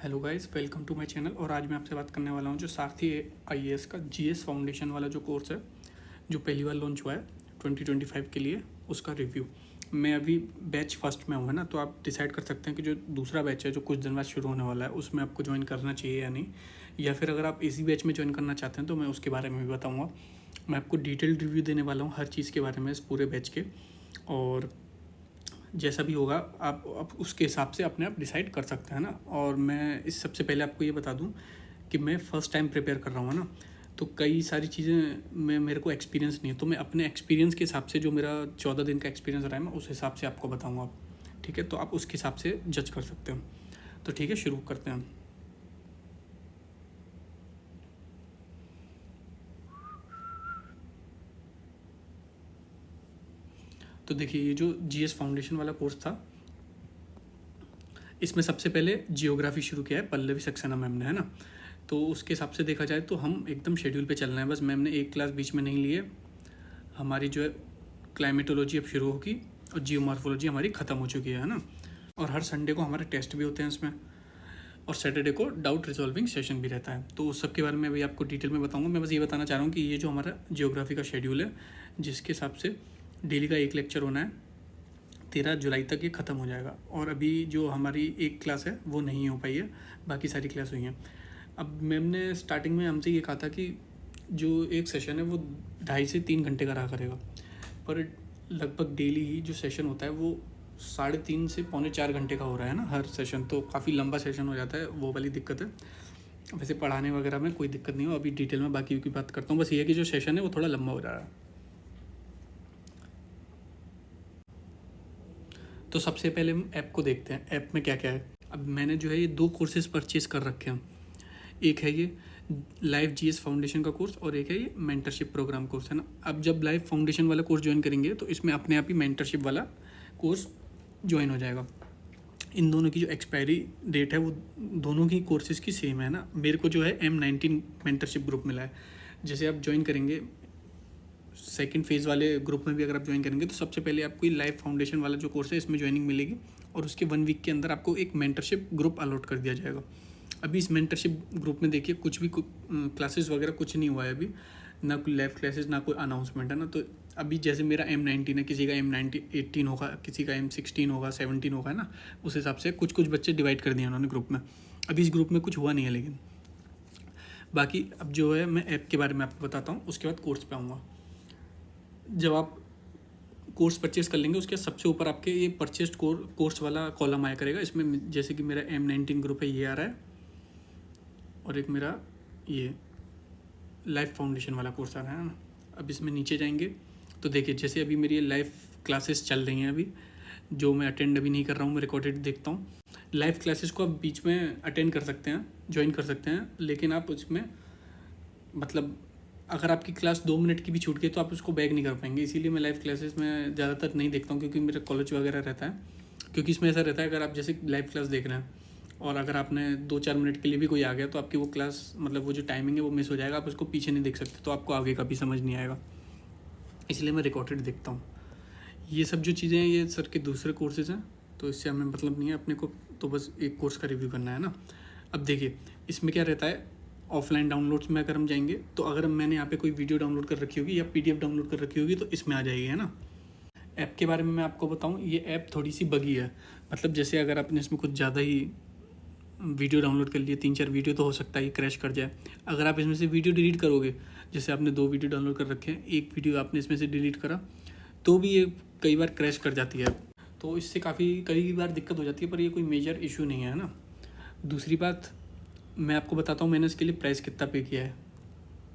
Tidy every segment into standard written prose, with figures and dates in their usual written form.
Hello guys, welcome to my channel. और आज मैं आपसे बात करने वाला हूँ जो सारथी आईएएस का जीएस फाउंडेशन वाला जो कोर्स है, जो पहली बार लॉन्च हुआ है 2025 के लिए, उसका रिव्यू। मैं अभी बैच फर्स्ट में हूँ, है ना, तो आप डिसाइड कर सकते हैं कि जो दूसरा बैच है जो कुछ दिन बाद शुरू होने वाला है उसमें आपको ज्वाइन करना चाहिए या नहीं, या फिर अगर आप इसी बैच में ज्वाइन करना चाहते हैं तो मैं उसके बारे में भी बताऊँगा। मैं आपको डिटेल्ड रिव्यू देने वाला हूँ हर चीज़ के बारे में, इस पूरे बैच के। और जैसा भी होगा आप उसके हिसाब से अपने आप डिसाइड कर सकते हैं ना। और मैं इस सबसे पहले आपको ये बता दूं कि मैं फ़र्स्ट टाइम प्रिपेयर कर रहा हूँ ना, तो कई सारी चीज़ें में मेरे को एक्सपीरियंस नहीं है, तो मैं अपने एक्सपीरियंस के हिसाब से, जो मेरा 14 दिन का एक्सपीरियंस रहा है, मैं उस हिसाब से आपको बताऊँगा। ठीक है, तो आप उसके हिसाब से जज कर सकते हो। तो ठीक है, शुरू करते हैं। तो देखिए, ये जो जीएस फाउंडेशन वाला कोर्स था, इसमें सबसे पहले जियोग्राफी शुरू किया है पल्लवी सक्सेना मैम ने, है ना। तो उसके हिसाब से देखा जाए तो हम एकदम शेड्यूल पे चल रहे हैं। बस मैम ने एक क्लास बीच में नहीं ली है। हमारी जो है क्लाइमेटोलॉजी अब शुरू होगी और जियोमॉर्फोलॉजी हमारी ख़त्म हो चुकी है ना। और हर संडे को हमारे टेस्ट भी होते हैं इसमें, और सैटरडे को डाउट रिजॉल्विंग सेशन भी रहता है। तो उस सब के बारे में अभी आपको डिटेल में बताऊंगा। मैं बस ये बताना चाह रहा हूँ कि ये जो हमारा जियोग्राफी का शेड्यूल है, जिसके हिसाब से डेली का एक लेक्चर होना है, 13 जुलाई तक ये ख़त्म हो जाएगा। और अभी जो हमारी एक क्लास है वो नहीं हो पाई है, बाकी सारी क्लास हुई हैं। अब मैम ने स्टार्टिंग में हमसे ये कहा था कि जो एक सेशन है वो 2.5 से 3 घंटे का रहा करेगा, पर लगभग डेली ही जो सेशन होता है वो 3.5 से पौने 4 घंटे का हो रहा है ना हर सेशन। तो काफ़ी लंबा सेशन हो जाता है, वो वाली दिक्कत है। वैसे पढ़ाने वगैरह में कोई दिक्कत नहीं हो, अभी डिटेल में बाकी की बात करता हूँ। बस ये है कि जो सेशन है वो थोड़ा लंबा हो रहा है। तो सबसे पहले हम ऐप को देखते हैं, ऐप में क्या क्या है। अब मैंने जो है ये 2 कोर्सेज़ परचेज़ कर रखे हैं। एक है ये लाइव जीएस फाउंडेशन का कोर्स, और एक है ये मेंटरशिप प्रोग्राम कोर्स, है ना। अब जब लाइव फाउंडेशन वाला कोर्स ज्वाइन करेंगे तो इसमें अपने आप ही मेंटरशिप वाला कोर्स ज्वाइन हो जाएगा। इन दोनों की जो एक्सपायरी डेट है वो दोनों की कोर्सेज़ की सेम है ना। मेरे को जो है M19 मेंटरशिप ग्रुप मिला है। जैसे आप ज्वाइन करेंगे सेकंड फेज़ वाले ग्रुप में भी, अगर आप ज्वाइन करेंगे तो सबसे पहले आपको लाइव फाउंडेशन वाला जो कोर्स है इसमें ज्वाइनिंग मिलेगी, और उसके 1 वीक के अंदर आपको एक मेंटरशिप ग्रुप अलॉट कर दिया जाएगा। अभी इस मेंटरशिप ग्रुप में देखिए कुछ भी क्लासेस वगैरह कुछ नहीं हुआ है अभी, ना कोई लाइव क्लासेस, ना कोई अनाउंसमेंट, है ना। तो अभी जैसे मेरा M19 है, किसी का M18 होगा, किसी का M16 होगा, 17 होगा, है ना। उस हिसाब से कुछ कुछ बच्चे डिवाइड कर दिए उन्होंने ग्रुप में। अभी इस ग्रुप में कुछ हुआ नहीं है, लेकिन बाकी अब जो है मैं ऐप के बारे में आपको बताता हूँ, उसके बाद कोर्स पे आऊँगा। जब आप कोर्स परचेज़ कर लेंगे उसके सबसे ऊपर आपके ये परचेस्ड कोर्स वाला कॉलम आया करेगा। इसमें जैसे कि मेरा M19 ग्रुप है, ये आ रहा है, और एक मेरा ये लाइफ फाउंडेशन वाला कोर्स आ रहा है ना। अब इसमें नीचे जाएंगे तो देखिए, जैसे अभी मेरी लाइव क्लासेस चल रही हैं अभी, जो मैं अटेंड अभी नहीं कर रहा हूँ, मैं रिकॉर्डेड देखता हूँ। लाइव क्लासेस को आप बीच में अटेंड कर सकते हैं, ज्वाइन कर सकते हैं, लेकिन आप उसमें मतलब अगर आपकी क्लास 2 मिनट की भी छूट गई तो आप उसको बैक नहीं कर पाएंगे। इसीलिए मैं लाइव क्लासेस में ज़्यादातर नहीं देखता हूँ, क्योंकि मेरा कॉलेज वगैरह रहता है। क्योंकि इसमें ऐसा रहता है, अगर आप जैसे लाइव क्लास देख रहे हैं और अगर आपने 2-4 मिनट के लिए भी कोई आ गया तो आपकी वो क्लास, मतलब वो जो टाइमिंग है वो मिस हो जाएगा, आप उसको पीछे नहीं देख सकते, तो आपको आगे का भी समझ नहीं आएगा। इसलिए मैं रिकॉर्डेड देखता हूँ। ये सब जो चीज़ें हैं ये सर के दूसरे कोर्सेज़ हैं, तो इससे हमें मतलब नहीं है अपने को, तो बस एक कोर्स का रिव्यू करना है ना। अब देखिए इसमें क्या रहता है, ऑफलाइन डाउनलोड्स में अगर हम जाएंगे तो अगर मैंने यहाँ पे कोई वीडियो डाउनलोड कर रखी होगी या PDF डाउनलोड कर रखी होगी तो इसमें आ जाएगी, है ना। ऐप के बारे में मैं आपको बताऊँ, ये ऐप थोड़ी सी बगी है। मतलब जैसे अगर आपने इसमें कुछ ज़्यादा ही वीडियो डाउनलोड कर लिए, 3-4 वीडियो, तो हो सकता है ये क्रैश कर जाए। अगर आप इसमें से वीडियो डिलीट करोगे, जैसे आपने 2 वीडियो डाउनलोड कर रखे हैं, एक वीडियो आपने इसमें से डिलीट करा, तो भी ये कई बार क्रैश कर जाती है। तो इससे कई बार दिक्कत हो जाती है, पर ये कोई मेजर इशू नहीं है ना। दूसरी बात मैं आपको बताता हूँ, मैंने इसके लिए प्राइस कितना पे किया है।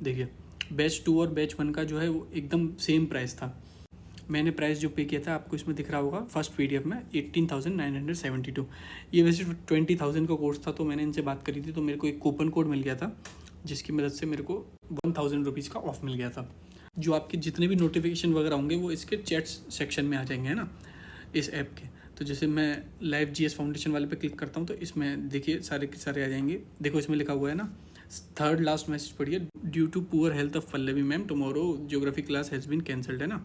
देखिए बैच 2 और बैच 1 का जो है वो एकदम सेम प्राइस था। मैंने प्राइस जो पे किया था आपको इसमें दिख रहा होगा फर्स्ट PDF में, 18,972। ये वैसे 20,000 का कोर्स था, तो मैंने इनसे बात करी थी, तो मेरे को एक कूपन कोड मिल गया था, जिसकी मदद से मेरे को 1,000 रुपीज़ का ऑफ मिल गया था। जो आपके जितने भी नोटिफिकेशन वगैरह होंगे वो इसके चैट्स सेक्शन में आ जाएंगे, है ना, इस ऐप के। तो जैसे मैं लाइव जीएस फाउंडेशन वाले पे क्लिक करता हूँ तो इसमें देखिए सारे के सारे आ जाएंगे। देखो इसमें लिखा हुआ है ना, थर्ड लास्ट मैसेज पढ़िए, due to poor health of Pallavi ma'am tomorrow geography class has been cancelled, है ना।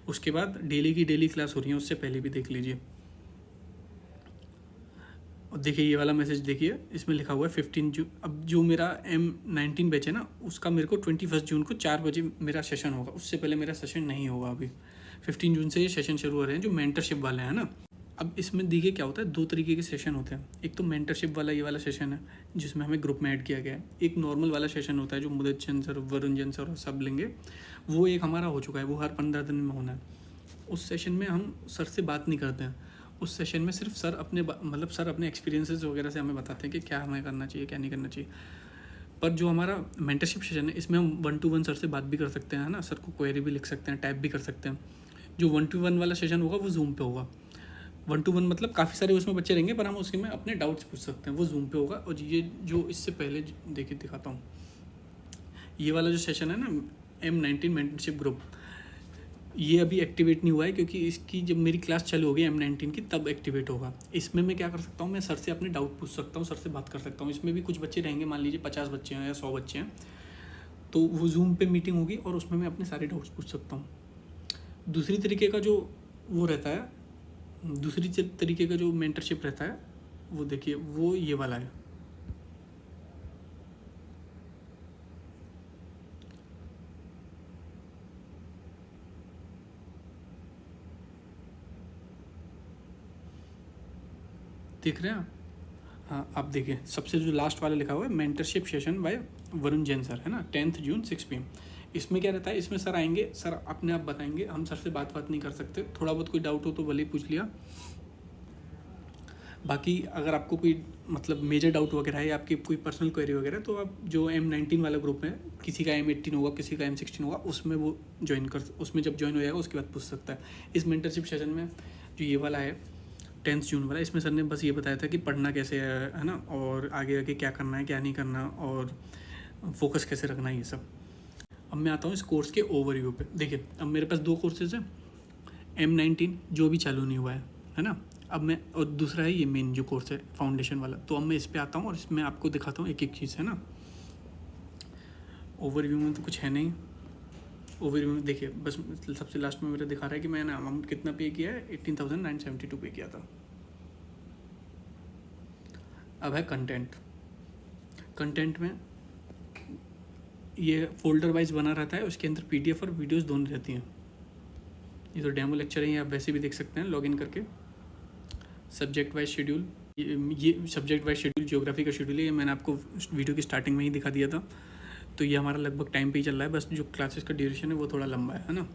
उसके बाद डेली की डेली क्लास हो रही है, उससे पहले भी देख लीजिए। और देखिए ये वाला मैसेज देखिए, इसमें लिखा हुआ है 15 जून। अब जो मेरा M19 बैच है ना, उसका मेरे को 21 जून को 4 बजे मेरा सेशन होगा, उससे पहले मेरा सेशन नहीं होगा। अभी 15 जून से ये सेशन शुरू हो रहे हैं जो मेंटरशिप वाले हैं ना। अब इसमें देखिए क्या होता है, 2 तरीके के सेशन होते हैं। एक तो मेंटरशिप वाला ये वाला सेशन है जिसमें हमें ग्रुप में ऐड किया गया है। एक नॉर्मल वाला सेशन होता है जो मुदत चंद सर, वरुण जैन सर और सब लेंगे, वो एक हमारा हो चुका है, वो हर 15 दिन में होना है। उस सेशन में हम सर से बात नहीं करते हैं। उस सेशन में सिर्फ सर अपने मतलब सर अपने एक्सपीरियंसेस वगैरह से हमें बताते हैं कि क्या हमें करना चाहिए, क्या नहीं करना चाहिए। पर जो हमारा मेंटरशिप सेशन है, इसमें हम 1-to-1 सर से बात भी कर सकते हैं ना, सर को क्वेरी भी लिख सकते हैं, टाइप भी कर सकते हैं। जो 1-to-1 वाला सेशन होगा वो जूम पे होगा। 1-to-1 मतलब काफ़ी सारे उसमें बच्चे रहेंगे, पर हम उसके में अपने डाउट्स पूछ सकते हैं, वो जूम पे होगा। और ये जो इससे पहले देखिए दिखाता हूँ, ये वाला जो सेशन है ना, M19 मेंटरशिप ग्रुप, ये अभी एक्टिवेट नहीं हुआ है क्योंकि इसकी जब मेरी क्लास चालू होगी M19 की तब एक्टिवेट होगा। इसमें मैं क्या कर सकता हूँ, मैं सर से अपने डाउट पूछ सकता हूँ, सर से बात कर सकता हूँ। इसमें भी कुछ बच्चे रहेंगे, मान लीजिए 50 बच्चे हैं या 100 बच्चे हैं, तो वो जूम पे मीटिंग होगी और उसमें मैं अपने सारे डाउट्स पूछ सकता हूँ। दूसरी तरीके का जो वो रहता है, दूसरी तरीके का जो मेंटरशिप रहता है, वो देखिए वो ये वाला है। देख रहे हैं आप? हाँ, आप देखिए सबसे जो लास्ट वाला लिखा हुआ है, mentorship session by Varun Jain sir, है ना, 10 जून 6 PM। इसमें क्या रहता है, इसमें सर आएंगे, सर अपने आप बताएंगे, हम सर से बात नहीं कर सकते। थोड़ा बहुत कोई डाउट हो तो भले ही पूछ लिया। बाकी अगर आपको कोई मतलब मेजर डाउट वगैरह है या आपकी कोई पर्सनल क्वेरी वगैरह, तो आप जो M19 वाला ग्रुप है, किसी का M18 होगा, किसी का M16 होगा, उसमें वो उसमें जब ज्वाइन हो जाएगा उसके बाद पूछ सकता है। इस मेंटरशिप सेशन में जो ये वाला है 10 जून वाला, इसमें सर ने बस ये बताया था कि पढ़ना कैसे है ना, और आगे आगे क्या करना है क्या नहीं करना, और फोकस कैसे रखना है, ये सब। अब मैं आता हूँ इस कोर्स के ओवरव्यू पे। देखिए अब मेरे पास 2 कोर्सेज हैं, M19 जो भी चालू नहीं हुआ है ना। अब मैं, और दूसरा है ये मेन जो कोर्स है फाउंडेशन वाला। तो अब मैं इस पे आता हूँ और इसमें आपको दिखाता हूँ एक एक चीज़, है ना। ओवरव्यू में तो कुछ है नहीं। ओवरव्यू में देखिए बस सबसे लास्ट में मेरा दिखा रहा है कि मैंने अमाउंट कितना पे किया है, 18,972 पे किया था। अब है कंटेंट। कंटेंट में ये फोल्डर वाइज बना रहता है, उसके अंदर PDF और वीडियोस दोनों रहती हैं। ये तो डेमो लेक्चर है, ये आप वैसे भी देख सकते हैं लॉगिन करके। सब्जेक्ट वाइज शेड्यूल, ये सब्जेक्ट वाइज शेड्यूल ज्योग्राफी का शेड्यूल है, ये मैंने आपको वीडियो की स्टार्टिंग में ही दिखा दिया था। तो ये हमारा लगभग टाइम पे ही चल रहा है, बस जो क्लासेस का ड्यूरेशन है वो थोड़ा लंबा है ना।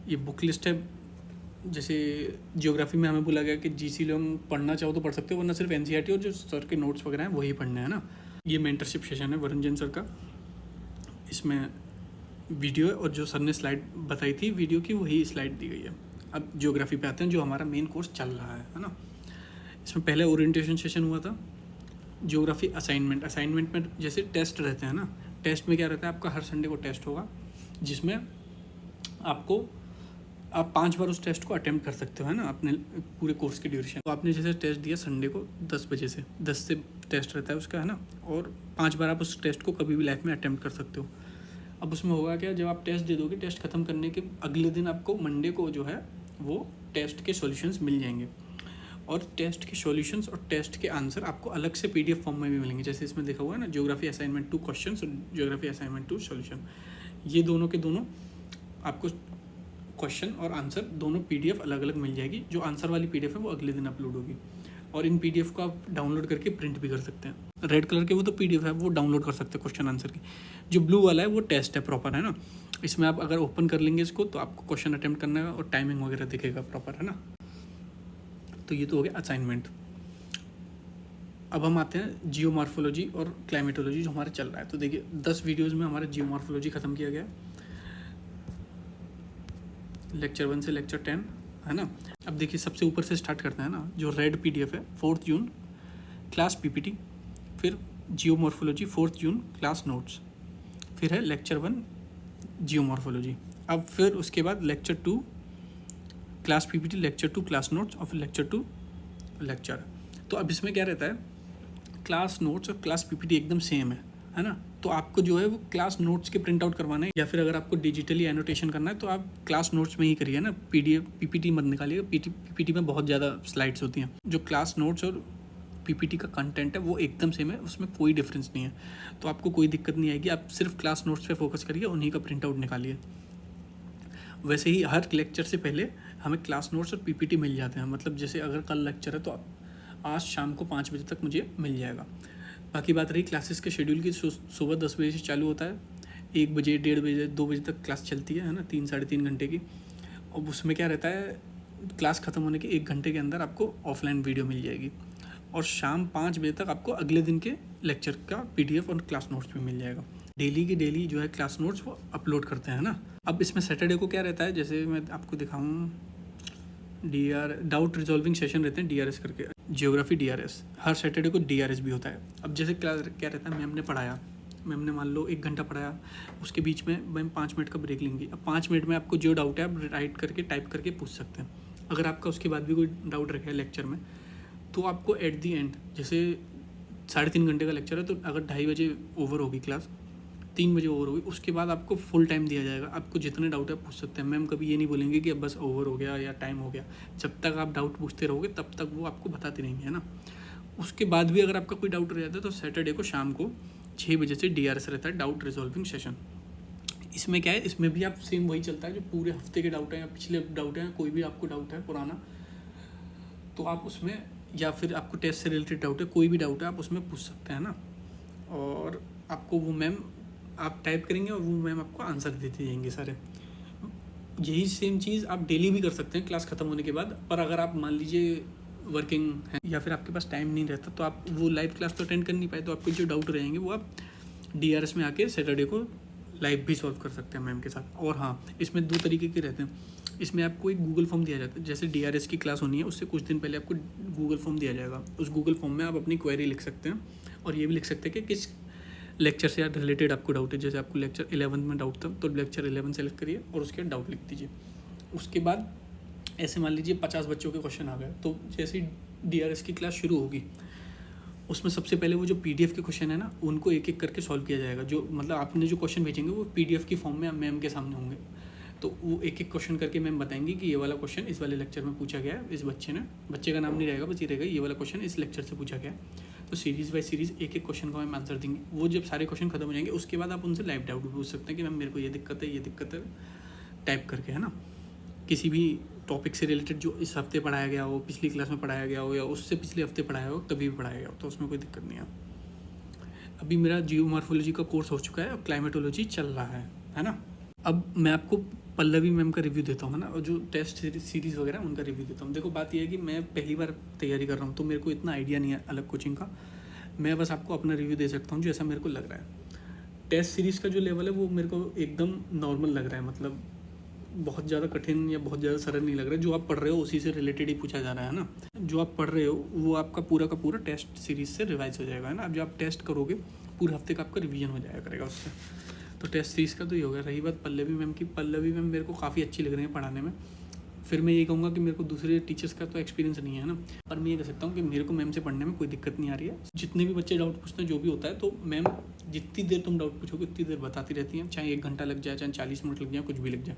ये बुक लिस्ट है, जैसे ज्योग्राफी में हमें बोला गया कि GC लोग पढ़ना चाहो तो पढ़ सकते हो, वरना सिर्फ NCERT और जो सर के नोट्स वगैरह हैं वही पढ़ने हैं ना। ये मेंटरशिप सेशन है वरुण जैन सर का, इसमें वीडियो और जो सर ने स्लाइड बताई थी वीडियो की, वही स्लाइड दी गई है। अब ज्योग्राफी पे आते हैं, जो हमारा मेन कोर्स चल रहा है ना। इसमें पहले ओरिएंटेशन सेशन हुआ था, ज्योग्राफी असाइनमेंट में जैसे टेस्ट रहते हैं ना, टेस्ट में क्या रहता है, आपका हर संडे को टेस्ट होगा, जिसमें आप 5 बार उस टेस्ट को अटेम्प्ट कर सकते हो, है ना, अपने पूरे कोर्स के ड्यूरेशन। तो आपने जैसे टेस्ट दिया संडे को 10 बजे से, 10 से टेस्ट रहता है उसका, है ना, और 5 बार आप उस टेस्ट को कभी भी लाइफ में अटेम्प्ट कर सकते हो। अब उसमें होगा क्या, जब आप टेस्ट दे दोगे, टेस्ट खत्म करने के अगले दिन आपको मंडे को जो है वो टेस्ट के सॉल्यूशंस मिल जाएंगे, और टेस्ट के सॉल्यूशंस और टेस्ट के आंसर आपको अलग से PDF फॉर्म में भी मिलेंगे। जैसे इसमें देखा हुआ है ना, ज्योग्राफी असाइनमेंट 2 क्वेश्चंस और ज्योग्राफी असाइनमेंट 2 सॉल्यूशन, ये दोनों के दोनों आपको क्वेश्चन और आंसर दोनों PDF अलग अलग मिल जाएगी। जो आंसर वाली PDF है वो अगले दिन अपलोड होगी, और इन PDF को आप डाउनलोड करके प्रिंट भी कर सकते हैं। रेड कलर के वो तो PDF है, वो डाउनलोड कर सकते हैं क्वेश्चन आंसर की। जो ब्लू वाला है वो टेस्ट है प्रॉपर, है ना। इसमें आप अगर ओपन कर लेंगे इसको तो आपको क्वेश्चन अटेम्प्ट करना है और टाइमिंग वगैरह दिखेगा प्रॉपर, है ना। तो ये तो हो गया असाइनमेंट। अब हम आते हैं जियोमॉर्फोलॉजी और क्लाइमेटोलॉजी जो हमारा चल रहा है। तो देखिए 10 वीडियोज़ में हमारा जियोमॉर्फोलॉजी ख़त्म किया गया, लेक्चर 1 से लेक्चर 10, है ना। अब देखिए सबसे ऊपर से स्टार्ट करते हैं ना, जो रेड PDF है 4 जून क्लास PPT, फिर जियोमॉर्फोलॉजी 4 जून क्लास नोट्स, फिर है लेक्चर 1 जियोमॉर्फोलॉजी। अब फिर उसके बाद lecture 2 class PPT, lecture 2 class notes, और फिर लेक्चर 2 लेक्चर। तो अब इसमें क्या रहता है, क्लास नोट्स और क्लास PPT एकदम सेम है ना। तो आपको जो है वो क्लास नोट्स के प्रिंट आउट करवाना है, या फिर अगर आपको डिजिटली एनोटेशन करना है तो आप क्लास नोट्स में ही करिए ना, PDF PPT मत निकालिएगा। PPT में बहुत ज़्यादा स्लाइड्स होती हैं। जो क्लास नोट्स और पीपीटी का कंटेंट है वो एकदम सेम है, उसमें कोई डिफरेंस नहीं है। तो आपको कोई दिक्कत नहीं आएगी, आप सिर्फ क्लास नोट्स पे फोकस करिए, उन्हीं का प्रिंट आउट निकालिए। वैसे ही हर लेक्चर से पहले हमें क्लास नोट्स और पीपीटी मिल जाते हैं। मतलब जैसे अगर कल लेक्चर है तो आज शाम को 5 बजे तक मुझे मिल जाएगा। बाकी बात रही क्लासेस के शेड्यूल की, सुबह 10 बजे से चालू होता है, 1 बजे, 1:30 बजे, 2 बजे तक क्लास चलती है ना, 3 साढ़े 3 घंटे की। और उसमें क्या रहता है, क्लास ख़त्म होने के 1 घंटे के अंदर आपको ऑफलाइन वीडियो मिल जाएगी, और शाम 5 बजे तक आपको अगले दिन के लेक्चर का पीडीएफ और क्लास नोट्स भी मिल जाएगा। डेली की डेली जो है क्लास नोट्स वो अपलोड करते हैं ना। अब इसमें सैटरडे को क्या रहता है, जैसे मैं आपको दिखाऊँ, डाउट रिजॉल्विंग सेशन रहते हैं DRS करके, जियोग्राफी DRS, हर सैटरडे को DRS भी होता है। अब जैसे क्या रहता है, मैम ने पढ़ाया, मैम ने मान लो 1 घंटा पढ़ाया, उसके बीच में मैम 5 मिनट का ब्रेक लेंगी। अब 5 मिनट में आपको जो डाउट है आप राइट करके टाइप करके पूछ सकते हैं। अगर आपका उसके बाद भी कोई डाउट रखा है लेक्चर में, तो आपको एट दी एंड, जैसे 3.5 घंटे का लेक्चर है, तो अगर 2:30 बजे ओवर होगी क्लास, 3 बजे ओवर होगी, उसके बाद आपको फुल टाइम दिया जाएगा। आपको जितने डाउट है पूछ सकते हैं। मैम कभी ये नहीं बोलेंगे कि अब बस ओवर हो गया या टाइम हो गया। जब तक आप डाउट पूछते रहोगे तब तक वो आपको बताते रहेंगे, है ना। उसके बाद भी अगर आपका कोई डाउट रह जाता है तो सैटरडे को शाम को 6 बजे से DRS रहता है, डाउट रिजॉल्विंग सेशन। इसमें क्या है, इसमें भी आप सेम वही चलता है, जो पूरे हफ्ते के डाउट हैं या पिछले डाउट हैं, कोई भी आपको डाउट है पुराना, तो आप उसमें, या फिर आपको टेस्ट से रिलेटेड डाउट है, कोई भी डाउट है आप उसमें पूछ सकते हैं ना। और आपको वो मैम, आप टाइप करेंगे और वो मैम आपको आंसर देते जाएंगे सारे। यही सेम चीज़ आप डेली भी कर सकते हैं क्लास ख़त्म होने के बाद। पर अगर आप मान लीजिए वर्किंग हैं या फिर आपके पास टाइम नहीं रहता, तो आप वो लाइव क्लास तो अटेंड कर नहीं पाए, तो आपके जो डाउट रहेंगे वो आप DRS में आके सैटरडे को लाइव भी सॉल्व कर सकते हैं मैम के साथ। और हाँ, इसमें 2 तरीके के रहते हैं। इसमें आपको एक गूगल फॉर्म दिया जाता है, जैसे DRS की क्लास होनी है उससे कुछ दिन पहले आपको गूगल फॉर्म दिया जाएगा। उस गूगल फॉर्म में आप अपनी क्वेरी लिख सकते हैं, और ये भी लिख सकते हैं कि किस लेक्चर से रिलेटेड आपको डाउट है। जैसे आपको लेक्चर 11 में डाउट था, तो लेक्चर 11 सेलेक्ट करिए और उसके डाउट लिख दीजिए। उसके बाद ऐसे मान लीजिए 50 बच्चों के क्वेश्चन आ गए, तो जैसे ही DRS की क्लास शुरू होगी, उसमें सबसे पहले वो जो PDF के क्वेश्चन है ना, उनको एक एक करके सॉल्व किया जाएगा। जो मतलब आपने जो क्वेश्चन भेजेंगे वो PDF की फॉर्म में मैम के सामने होंगे, तो वो एक एक क्वेश्चन करके मैम बताएंगी कि ये वाला क्वेश्चन इस वाले लेक्चर में पूछा गया है, इस बच्चे का नाम नहीं रहेगा, बस ये रहेगा ये वाला क्वेश्चन इस लेक्चर से पूछा गया है। तो सीरीज़ बाय सीरीज़ एक एक क्वेश्चन का मैम आंसर देंगे। वो जब सारे क्वेश्चन खत्म हो जाएंगे, उसके बाद आप उनसे लाइव डाउट भी पूछ सकते हैं कि मैम मेरे को ये दिक्कत है टाइप करके, है ना। किसी भी टॉपिक से रिलेटेड जो इस हफ्ते पढ़ाया गया हो, पिछली क्लास में पढ़ाया गया हो, या उससे पिछले हफ्ते पढ़ाया हो, तभी भी पढ़ाया गया हो, तो उसमें कोई दिक्कत नहीं है। अभी मेरा जियोमॉर्फोलॉजी का कोर्स हो चुका है और क्लाइमेटोलॉजी चल रहा है ना। अब मैं आपको पल्लवी मैम का रिव्यू देता हूँ, है ना, और जो टेस्ट सीरीज़ वगैरह उनका रिव्यू देता हूँ। देखो बात यह है कि मैं पहली बार तैयारी कर रहा हूँ, तो मेरे को इतना आइडिया नहीं है अलग कोचिंग का। मैं बस आपको अपना रिव्यू दे सकता हूँ जो ऐसा मेरे को लग रहा है। टेस्ट सीरीज़ का जो लेवल है वो मेरे को एकदम नॉर्मल लग रहा है, मतलब बहुत ज़्यादा कठिन या बहुत ज़्यादा सरल नहीं लग रहा है। जो आप पढ़ रहे हो उसी से रिलेटेड ही पूछा जा रहा है ना। जो आप पढ़ रहे हो वो आपका पूरा का पूरा टेस्ट सीरीज़ से रिवाइज हो जाएगा, है ना। अब जो आप टेस्ट करोगे पूरे हफ्ते का आपका रिवीजन हो जाया करेगा उससे। तो टेस्ट सीरीज़ का तो ये हो गया। रही बात पल्लवी मैम की, पल्लवी मैम मेरे को काफ़ी अच्छी लग रही है पढ़ाने में। फिर मैं ये कहूँगा कि मेरे को दूसरे टीचर्स का तो एक्सपीरियंस नहीं है ना, पर मैं ये कह सकता हूँ कि मेरे को मैम से पढ़ने में कोई दिक्कत नहीं आ रही है। जितने भी बच्चे डाउट पूछते हैं, जो भी होता है, तो मैम जितनी देर तुम डाउट पूछोगे उतनी देर बताती रहती हैं, चाहे 1 घंटा लग जाए, चाहे 40 मिनट लग जाए, कुछ भी लग जाए।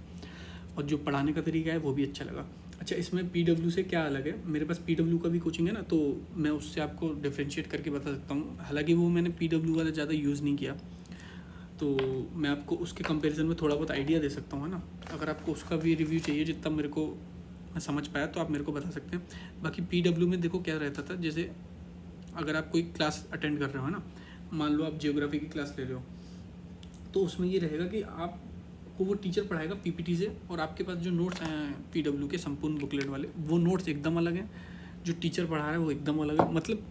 और जो पढ़ाने का तरीका है वो भी अच्छा लगा। अच्छा, इसमें PW से क्या अलग है, मेरे पास PW का भी कोचिंग है ना, तो मैं उससे आपको डिफ्रेंशिएट करके बता सकता हूँ। हालांकि वो मैंने PW वाला ज़्यादा यूज़ नहीं किया, तो मैं आपको उसके कंपैरिजन में थोड़ा बहुत आइडिया दे सकता हूँ, है ना। अगर आपको उसका भी रिव्यू चाहिए, जितना मेरे को मैं समझ पाया, तो आप मेरे को बता सकते हैं। बाकी PW में देखो क्या रहता था, जैसे अगर आप कोई क्लास अटेंड कर रहे हो, है ना, मान लो आप जियोग्राफी की क्लास ले रहे हो, तो उसमें ये रहेगा कि आपको वो टीचर पढ़ाएगा PPT से, और आपके पास जो नोट्स हैं PW के संपूर्ण बुकलेट वाले, वो नोट्स एकदम अलग हैं। जो टीचर पढ़ा रहा है वो एकदम अलग है। मतलब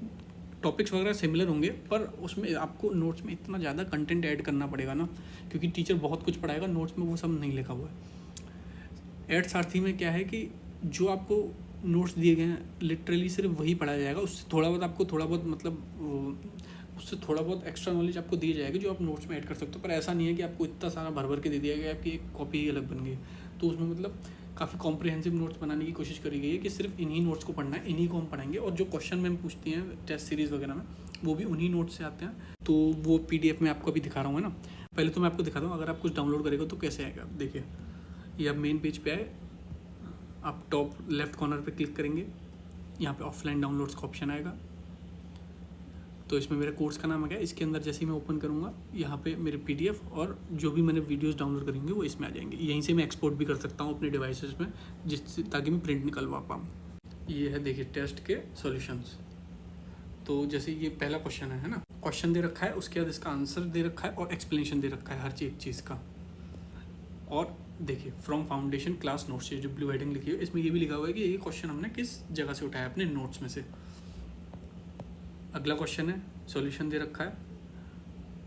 टॉपिक्स वगैरह सिमिलर होंगे, पर उसमें आपको नोट्स में इतना ज़्यादा कंटेंट ऐड करना पड़ेगा ना, क्योंकि टीचर बहुत कुछ पढ़ाएगा, नोट्स में वो सब नहीं लिखा हुआ है। एड सारथी में क्या है कि जो आपको नोट्स दिए गए हैं लिटरली सिर्फ वही पढ़ाया जाएगा। उससे थोड़ा बहुत आपको उससे थोड़ा बहुत एक्स्ट्रा नॉलेज आपको दी जाएगी जो आप नोट्स में ऐड कर सकते हो। पर ऐसा नहीं है कि आपको इतना सारा भर के दे दिया गया आपकी एक कॉपी ही अलग बन गई। तो उसमें मतलब काफ़ी कॉम्प्रिहेंसिव नोट्स बनाने की कोशिश करी गई है कि सिर्फ इन्हीं नोट्स को पढ़ना है, इन्हीं को हम पढ़ेंगे, और जो क्वेश्चन मैम पूछती हैं टेस्ट सीरीज़ वगैरह में वो भी उन्हीं नोट्स से आते हैं। तो वो PDF में आपको अभी दिखा रहा हूँ, है ना। पहले तो मैं आपको दिखाता हूँ, अगर आप कुछ डाउनलोड करेगा तो कैसे आएगा। देखिए, ये आप मेन पेज पे आए, आप टॉप लेफ्ट कॉर्नर पे क्लिक करेंगे, यहाँ पे ऑफलाइन डाउनलोड्स का ऑप्शन आएगा। तो इसमें मेरा कोर्स का नाम आ गया। इसके अंदर जैसे ही मैं ओपन करूँगा यहाँ पे मेरे PDF और जो भी मैंने वीडियोस डाउनलोड करेंगे वो इसमें आ जाएंगे। यहीं से मैं एक्सपोर्ट भी कर सकता हूँ अपने डिवाइसेस में, जिससे ताकि मैं प्रिंट निकलवा पाऊँ। ये है देखिए टेस्ट के सॉल्यूशंस। तो जैसे ये पहला क्वेश्चन है ना, क्वेश्चन दे रखा है, उसके बाद इसका आंसर दे रखा है और एक्सप्लेनेशन दे रखा है हर चीज़ का। और देखिए फ्रॉम फाउंडेशन क्लास नोट्स, ये जो ब्लू हेडिंग लिखी है इसमें ये भी लिखा हुआ है कि ये क्वेश्चन हमने किस जगह से उठाया अपने नोट्स में से। अगला क्वेश्चन है, सॉल्यूशन दे रखा है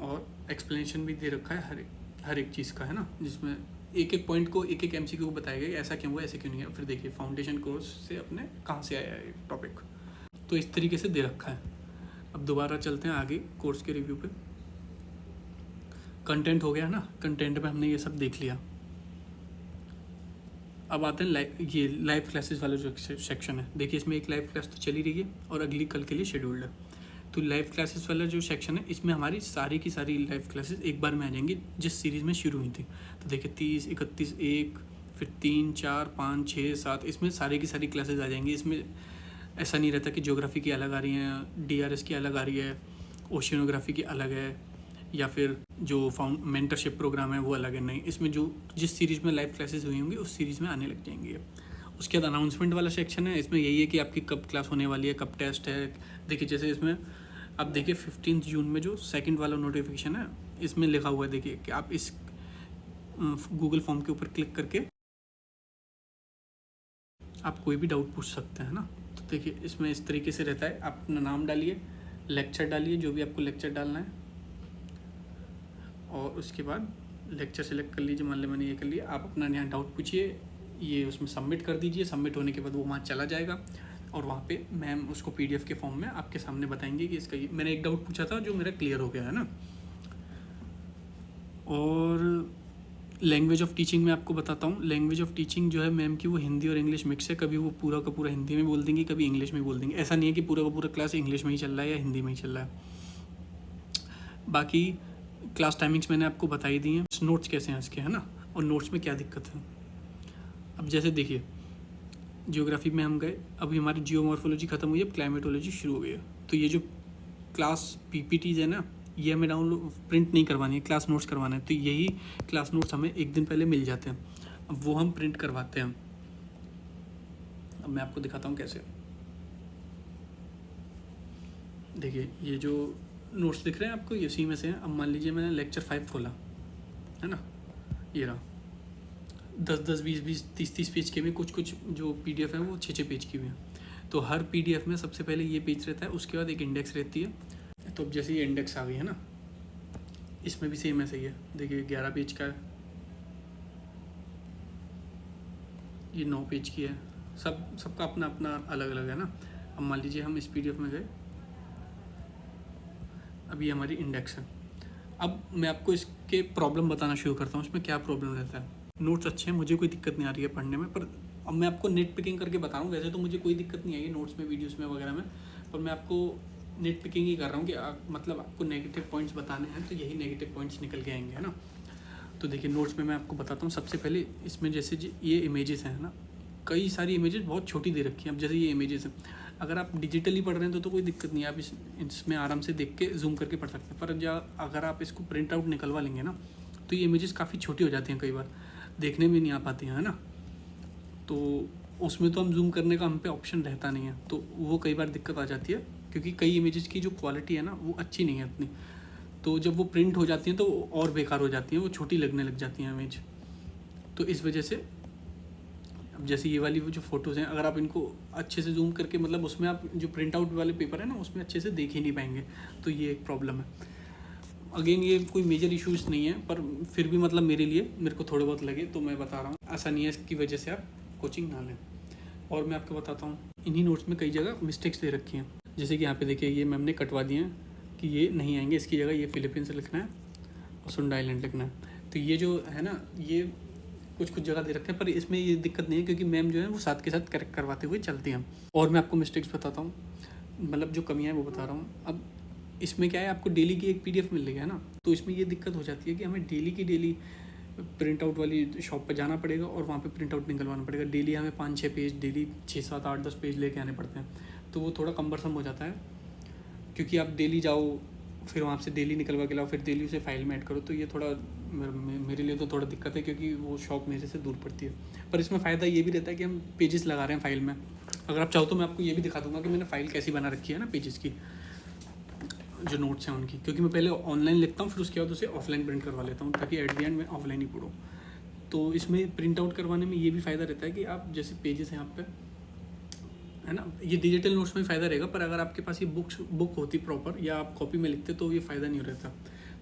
और एक्सप्लेनेशन भी दे रखा है हर एक चीज़ का, है ना, जिसमें एक एक पॉइंट को एक MCQ को बताया गया ऐसा क्यों हुआ, ऐसे क्यों नहीं है। फिर देखिए फाउंडेशन कोर्स से अपने कहाँ से आया है टॉपिक, तो इस तरीके से दे रखा है। अब दोबारा चलते हैं आगे कोर्स के रिव्यू पे। कंटेंट हो गया ना, कंटेंट में हमने ये सब देख लिया। अब आते हैं ये लाइव क्लासेस वाला जो सेक्शन है। देखिए इसमें एक लाइव क्लास तो चली रही है और अगली कल के लिए शेड्यूल्ड है। तो लाइव क्लासेस वाला जो सेक्शन है इसमें हमारी सारी की सारी लाइव क्लासेस एक बार में आ जाएंगी जिस सीरीज़ में शुरू हुई थी। तो देखिए 30, 31, 1, फिर 3, 4, 5, 6, 7, इसमें सारी की सारी क्लासेस आ जाएंगी। इसमें ऐसा नहीं रहता कि ज्योग्राफी की अलग आ रही हैं, DRS की अलग आ रही है, ओशियनोग्राफी की अलग है, या फिर जो मेंटरशिप प्रोग्राम है वो अलग है। नहीं, इसमें जो जिस सीरीज़ में लाइव क्लासेस हुई होंगी उस सीरीज़ में आने लग जाएंगी। उसके बाद अनाउंसमेंट वाला सेक्शन है। इसमें यही है कि आपकी कब क्लास होने वाली है, कब टेस्ट है। देखिए जैसे इसमें अब देखिए 15 जून में जो सेकंड वाला नोटिफिकेशन है इसमें लिखा हुआ है, देखिए कि आप इस गूगल फॉर्म के ऊपर क्लिक करके आप कोई भी डाउट पूछ सकते हैं ना। तो देखिए इसमें इस तरीके से रहता है, आप अपना नाम डालिए, लेक्चर डालिए, जो भी आपको लेक्चर डालना है, और उसके बाद लेक्चर सेलेक्ट कर लीजिए। मान लीजिए मैंने ये कर लिया, आप अपना यहाँ डाउट पूछिए, ये उसमें सबमिट कर दीजिए। सबमिट होने के बाद वो वहाँ चला जाएगा और वहाँ पे मैम उसको PDF के फॉर्म में आपके सामने बताएंगे कि इसका मैंने एक डाउट पूछा था जो मेरा क्लियर हो गया है ना। और लैंग्वेज ऑफ टीचिंग में आपको बताता हूँ। लैंग्वेज ऑफ टीचिंग जो है मैम की वो हिंदी और इंग्लिश मिक्स है। कभी वो पूरा का पूरा हिंदी में बोल देंगी, कभी इंग्लिश में बोल देंगे। ऐसा नहीं है कि पूरा का पूरा क्लास इंग्लिश में ही चल रहा है या हिंदी में ही चल रहा है। बाकी क्लास टाइमिंग्स मैंने आपको बताई दी हैं। नोट्स कैसे हैं इसके, है ना, और नोट्स में क्या दिक्कत है। अब जैसे देखिए जियोग्राफी में हम गए, अभी हमारी जियोमॉर्फोलॉजी खत्म हुई है, अब क्लाइमेटोलॉजी शुरू हो गई है। तो ये जो क्लास PPTs है ना, ये हमें डाउनलोड प्रिंट नहीं करवानी है, क्लास नोट्स करवाना है। तो यही क्लास नोट्स हमें एक दिन पहले मिल जाते हैं, अब वो हम प्रिंट करवाते हैं। अब मैं आपको दिखाता हूँ कैसे। देखिए ये जो नोट्स दिख रहे हैं आपको, ये इसी में से हैं। अब मान लीजिए मैंने लेक्चर 5 खोला, है ना, ये रहा। 10-10, 20-20, 30-30 पेज के भी कुछ जो PDF है वो 6-6 पेज की भी है। तो हर PDF में सबसे पहले ये पेज रहता है, उसके बाद एक इंडेक्स रहती है। तो अब जैसे ये इंडेक्स आ गई है ना, इसमें भी सेम ऐसे ही है। देखिए 11 पेज का है, ये 9 पेज की है। सबका अपना अपना अलग अलग है ना। अब मान लीजिए हम इस PDF में गए, अब ये हमारी इंडेक्स है। अब मैं आपको इसके प्रॉब्लम बताना शुरू करता हूँ, इसमें क्या प्रॉब्लम रहता है। नोट्स अच्छे हैं, मुझे कोई दिक्कत नहीं आ रही है पढ़ने में, पर अब मैं आपको नेट पिकिंग करके बता रहा हूँ। वैसे तो मुझे कोई दिक्कत नहीं आई नोट्स में, वीडियोस में वगैरह में, पर मैं आपको नेट पिकिंग ही कर रहा हूँ कि मतलब आपको नेगेटिव पॉइंट्स बताने हैं, तो यही नेगेटिव पॉइंट्स निकल के आएंगे, है ना। तो देखिए नोट्स में मैं आपको बताता हूँ। सबसे पहले इसमें जैसे ये इमेजेस हैं ना, कई सारी इमेजेस बहुत छोटी दे रखी हैं। अब जैसे ये इमेजेस हैं, अगर आप डिजिटली पढ़ रहे हैं तो कोई दिक्कत नहीं है, आप इसमें आराम से देख के जूम करके पढ़ सकते हैं। पर अगर आप इसको प्रिंट आउट निकलवा लेंगे ना, तो ये इमेजेस काफ़ी छोटी हो जाती हैं, कई बार देखने में नहीं आ पाती हैं, है ना। तो उसमें तो हम जूम करने का हम पे ऑप्शन रहता नहीं है, तो वो कई बार दिक्कत आ जाती है, क्योंकि कई इमेजेस की जो क्वालिटी है ना वो अच्छी नहीं है इतनी। तो जब वो प्रिंट हो जाती हैं तो और बेकार हो जाती हैं, वो छोटी लगने लग जाती हैं इमेज। तो इस वजह से अब जैसे ये वाली वो जो फ़ोटोज़ हैं, अगर आप इनको अच्छे से जूम करके, मतलब उसमें आप जो प्रिंट आउट वाले पेपर है ना उसमें अच्छे से देख ही नहीं पाएंगे, तो ये एक प्रॉब्लम है। अगेन ये कोई मेजर इश्यूज़ नहीं है, पर फिर भी मतलब मेरे को थोड़े बहुत लगे तो मैं बता रहा हूँ। ऐसा नहीं है इसकी वजह से आप कोचिंग ना लें। और मैं आपको बताता हूँ, इन्हीं नोट्स में कई जगह मिस्टेक्स दे रखी हैं। जैसे कि यहाँ पे देखिए ये मैम ने कटवा दिए हैं कि ये नहीं आएंगे, इसकी जगह ये फिलीपींस लिखना है और सुंडा आइलैंड लिखना है। तो ये जो है ना, ये कुछ जगह दे रखे हैं, पर इसमें ये दिक्कत नहीं है, क्योंकि मैम जो है वो साथ के साथ करेक्ट करवाते हुए चलती हैं। और मैं आपको मिस्टेक्स बताता हूँ, मतलब जो कमियाँ हैं वो बता रहा हूँ। अब इसमें क्या है, आपको डेली की एक PDF मिल रही है ना, तो इसमें ये दिक्कत हो जाती है कि हमें डेली की डेली प्रिंट आउट वाली शॉप पर जाना पड़ेगा और वहाँ पे प्रिंट आउट निकलवाना पड़ेगा। डेली हमें 5-6 पेज, डेली 6-7-8-10 पेज लेके आने पड़ते हैं, तो वो थोड़ा कम्बरसम हो जाता है। क्योंकि आप डेली जाओ, फिर वहाँ से डेली निकलवा के लाओ, फिर डेली उसे फाइल में ऐड करो, तो ये थोड़ा मेरे लिए तो थोड़ा दिक्कत है, क्योंकि वो शॉप मेरे से दूर पड़ती है। पर इसमें फ़ायदा ये भी रहता है कि हम पेजेस लगा रहे हैं फाइल में। अगर आप चाहो तो मैं आपको ये भी दिखा दूंगा कि मैंने फ़ाइल कैसी बना रखी है ना पेजेस की, जो नोट्स हैं उनकी, क्योंकि मैं पहले ऑनलाइन लिखता हूँ, फिर उसके बाद उसे ऑफलाइन प्रिंट करवा लेता हूँ, ताकि एट द एंड मैं ऑफलाइन ही पढ़ूँ। तो इसमें प्रिंट आउट करवाने में ये भी फ़ायदा रहता है कि आप जैसे पेजेस हैं यहाँ पे, है ना, ये डिजिटल नोट्स में फ़ायदा रहेगा, पर अगर आपके पास ये बुक होती प्रॉपर, या आप कॉपी में लिखते, तो ये फ़ायदा नहीं रहता।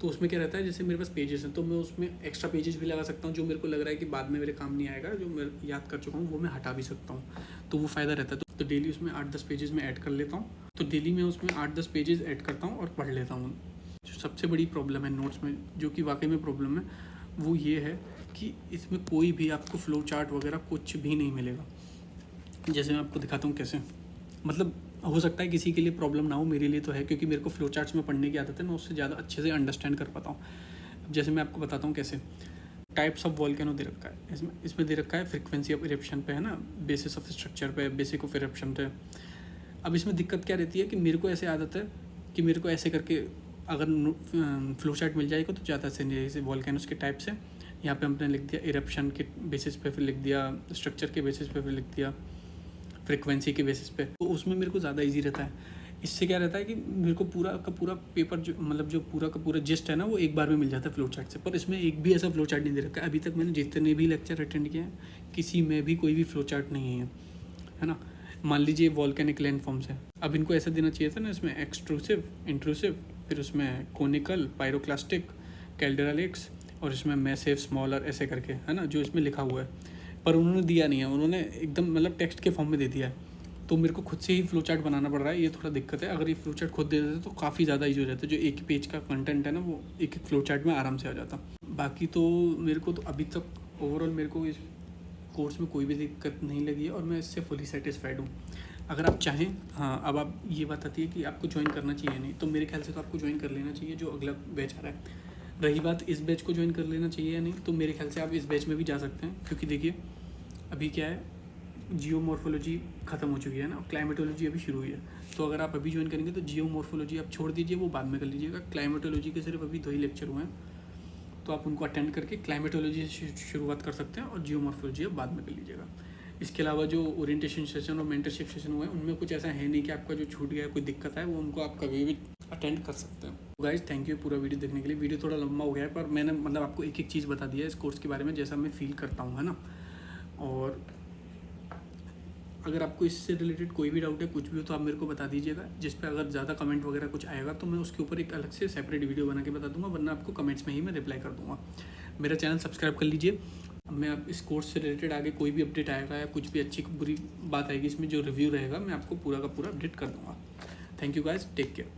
तो उसमें क्या रहता है, जैसे मेरे पास पेजेस हैं तो मैं उसमें एक्स्ट्रा पेजेस भी लगा सकता हूँ, जो मेरे को लग रहा है कि बाद में मेरे काम नहीं आएगा, जो मैं याद कर चुका हूँ वो मैं हटा भी सकता हूँ, तो वो फ़ायदा रहता है। तो डेली उसमें 8-10 पेजेस में ऐड कर लेता हूँ, तो डेली मैं उसमें 8-10 पेजेस ऐड करता हूँ और पढ़ लेता हूँ। जो सबसे बड़ी प्रॉब्लम है नोट्स में, जो कि वाकई में प्रॉब्लम है, वो ये है कि इसमें कोई भी आपको फ्लो चार्ट वगैरह कुछ भी नहीं मिलेगा। जैसे मैं आपको दिखाता हूँ कैसे, मतलब हो सकता है किसी के लिए प्रॉब्लम ना हो, मेरे लिए तो है, क्योंकि मेरे को फ्लो चार्ट्स में पढ़ने की आदत है, मैं उससे ज़्यादा अच्छे से अंडरस्टैंड कर पाता हूँ। अब जैसे मैं आपको बताता हूँ कैसे। टाइप्स ऑफ वॉल्केनो दे रखा है, इसमें दे रखा है फ्रीक्वेंसी ऑफ इरप्शन पे, है ना, बेसिस ऑफ स्ट्रक्चर पे, बेसिक ऑफ इरप्शन पे। अब इसमें दिक्कत क्या रहती है कि मेरे को ऐसे आदत है कि मेरे को ऐसे करके अगर फ्लो चार्ट मिल जाएगा तो ज़्यादा से जैसे वॉल्केनोस के टाइप से यहाँ पे हमने लिख दिया इरप्शन के बेसिस पे, फिर लिख दिया स्ट्रक्चर के बेसिस पे, फिर लिख दिया फ्रीक्वेंसी के बेसिस पे, तो उसमें मेरे को ज़्यादा इजी रहता है। इससे क्या रहता है कि मेरे को पूरा का पूरा पेपर जो मतलब जो पूरा का पूरा जिस्ट है ना, वो एक बार में मिल जाता है फ्लो चार्ट से। पर इसमें एक भी ऐसा फ्लो चार्ट नहीं दे रखा है। अभी तक मैंने जितने भी लेक्चर अटेंड किए हैं, किसी में भी कोई भी फ्लो चार्ट नहीं है ना। मान लीजिए वॉल्केनिक लैंडफॉर्म्स है, अब इनको ऐसा देना चाहिए था ना, इसमें एक्सट्रूसिव, इंट्रूसिव, फिर उसमें कोनिकल, पायरोक्लास्टिक, कैल्डेरा लेक्स, और इसमें मैसिव, स्मॉलर, ऐसे करके, है ना, जो इसमें लिखा हुआ है। पर उन्होंने दिया नहीं है, उन्होंने एकदम मतलब टेक्स्ट के फॉर्म में दे दिया है, तो मेरे को खुद से ही फ्लो चार्ट बनाना पड़ रहा है। ये थोड़ा दिक्कत है। अगर ये फ्लो चार्ट खुद दे देते तो काफ़ी ज़्यादा ईजी हो जाता है। जो एक पेज का कंटेंट है ना, वो एक फ्लो चार्ट में आराम से आ जाता। बाकी तो मेरे को तो अभी तक ओवरऑल मेरे को इस कोर्स में कोई भी दिक्कत नहीं लगी है, और मैं इससे फुली सेटिस्फाइड हूँ। अगर आप चाहें, हाँ, अब आप ये बात आती है कि आपको ज्वाइन करना चाहिए नहीं, तो मेरे ख्याल से तो आपको ज्वाइन कर लेना चाहिए जो अगला बैच आ रहा है। रही बात इस बैच को ज्वाइन कर लेना चाहिए या नहीं, तो मेरे ख्याल से आप इस बैच में भी जा सकते हैं, क्योंकि देखिए अभी क्या है, जियोमॉर्फोलॉजी ख़त्म हो चुकी है ना, क्लाइमेटोलॉजी अभी शुरू हुई है। तो अगर आप अभी ज्वाइन करेंगे तो जियोमॉर्फोलॉजी आप छोड़ दीजिए, वो बाद में कर लीजिएगा। क्लाइमेटोलॉजी के सिर्फ अभी 2 ही लेक्चर हुए हैं, तो आप उनको अटेंड करके क्लाइमेटोलॉजी से शुरुआत कर सकते हैं, और जियोमॉर्फोलॉजी आप बाद में कर लीजिएगा। इसके अलावा जो ओरिएंटेशन सेशन और मेंटरशिप सेशन हुए हैं, उनमें कुछ ऐसा है नहीं कि आपका जो छूट गया है, कोई दिक्कत है, वो उनको आप कभी भी अटेंड कर सकते हैं। गाइज थैंक यू पूरा वीडियो देखने के लिए। वीडियो थोड़ा लंबा हो गया है, पर मैंने मतलब आपको एक एक चीज़ बता दिया है इस कोर्स के बारे में, जैसा मैं फील करता हूँ, है ना। और अगर आपको इससे रिलेटेड कोई भी डाउट है, कुछ भी हो, तो आप मेरे को बता दीजिएगा, जिस पे अगर ज़्यादा कमेंट वगैरह कुछ आएगा तो मैं उसके ऊपर एक अलग से सेपरेट वीडियो बना के बता दूंगा, वरना आपको कमेंट्स में ही मैं रिप्लाई कर दूंगा। मेरा चैनल सब्सक्राइब कर लीजिए। मैं आप इस कोर्स से रिलेटेड आगे कोई भी अपडेट आएगा या कुछ भी अच्छी बुरी बात आएगी इसमें, जो रिव्यू रहेगा, मैं आपको पूरा का पूरा अपडेट कर दूँगा। Thank you guys, take care.